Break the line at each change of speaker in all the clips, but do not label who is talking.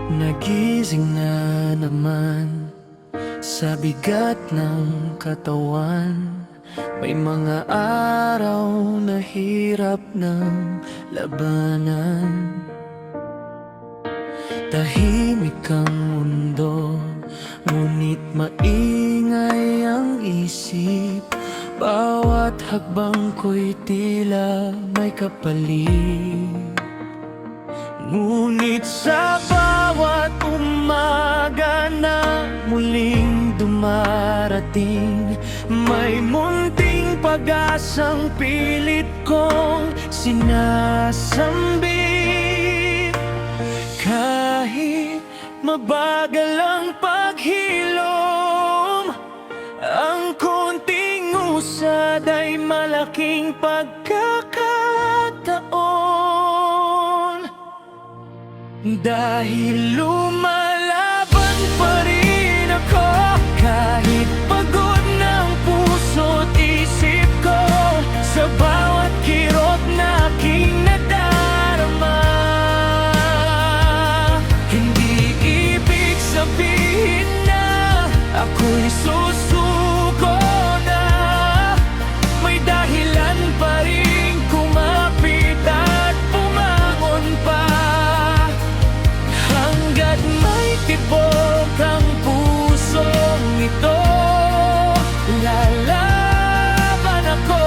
Nagising na naman sa bigat ng katawan. May mga araw na hirap ng labanan. Tahimik ang mundo, ngunit maingay ang isip. Bawat hakbang ko'y tila may kapalit. Ngunit sa bawat umaga na muling dumarating, may munting pag-asang pilit kong sinasambit. Kahit mabagal ang paghilom, ang konting usad ay malaking pagkakataon. Dahil lumalaban pa rin ako, kahit pagod ng puso't isip ko, sa bawat kirot na aking nadarama. Hindi ibig sabihin na ako'y susuko na. May dahilan pa rin kumapit at bumangon pa. Hanggat may tibok ang pusong ito, lalaban ako.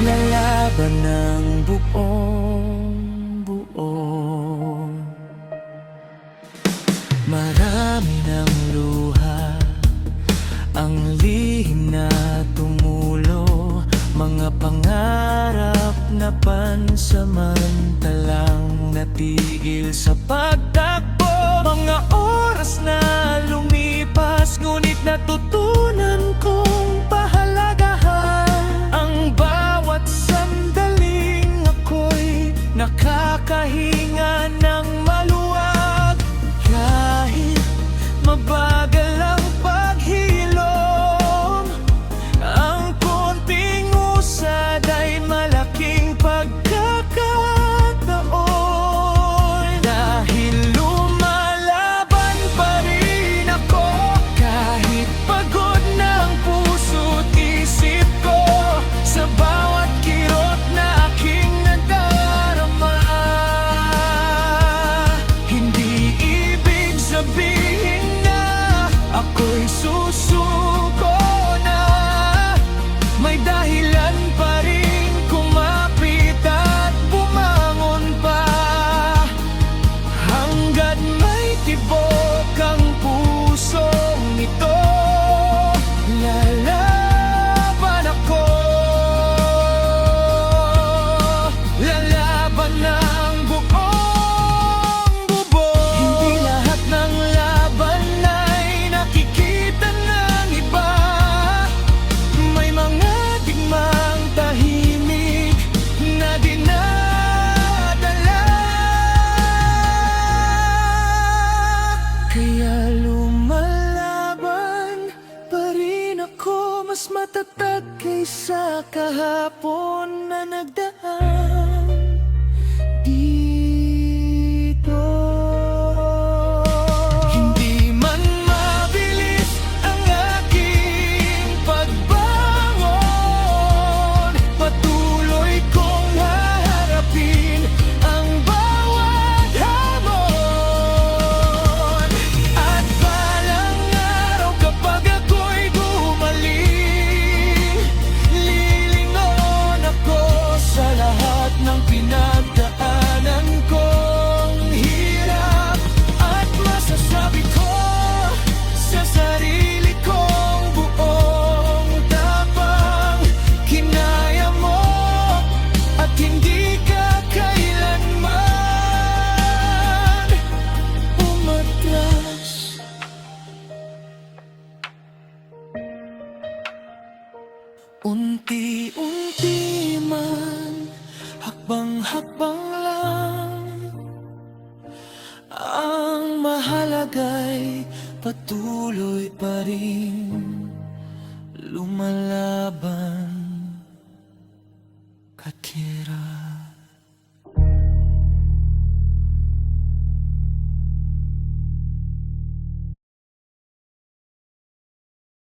Lalaban ng buong buo. Marami ng luha, ang lihim na tumulo, mga pangarap na pansamantalang natigil sa pagtakbo. Mga oras na lumipas, ngunit natutunan kong pahalagahan ang bawat sandaling ako'y nakakahinga ng maluwag. Kahit mabagal ang paghilom, ang konting usad ay malaking pagkakataon. Dahil lumalaban pa rin ako, kahit pagod ng puso't isip ko, sa bawat kirot na aking nadarama. Hindi ibig sabihin na ako'y susuko na. May dahilan pa rin kumapit at bumangon pa. Hanggat may tibok ang pusong ito, lalaban ako. Lalaban ng buong buo. Hindi lahat ng laban ay nakikita ng iba. May mga digmang tahimik na dinadala. Kaya lumalaban pa rin ako, mas matatag kaysa kahapon na nagdaan dito. Hindi man mabilis ang aking pagbangon, patuloy kong haharapin ang bawat hamon. At balang araw, kapag ako'y gumaling, lilingon ako sa lahat ng pinagdaanan kong hirap. At masasabi ko sa sarili kong buong tapang, kinaya mo at hindi ka kailanman umatras. Unti-unti man, hakbang-hakbang lang, ang mahalaga'y patuloy pa rin lumalaban. Katil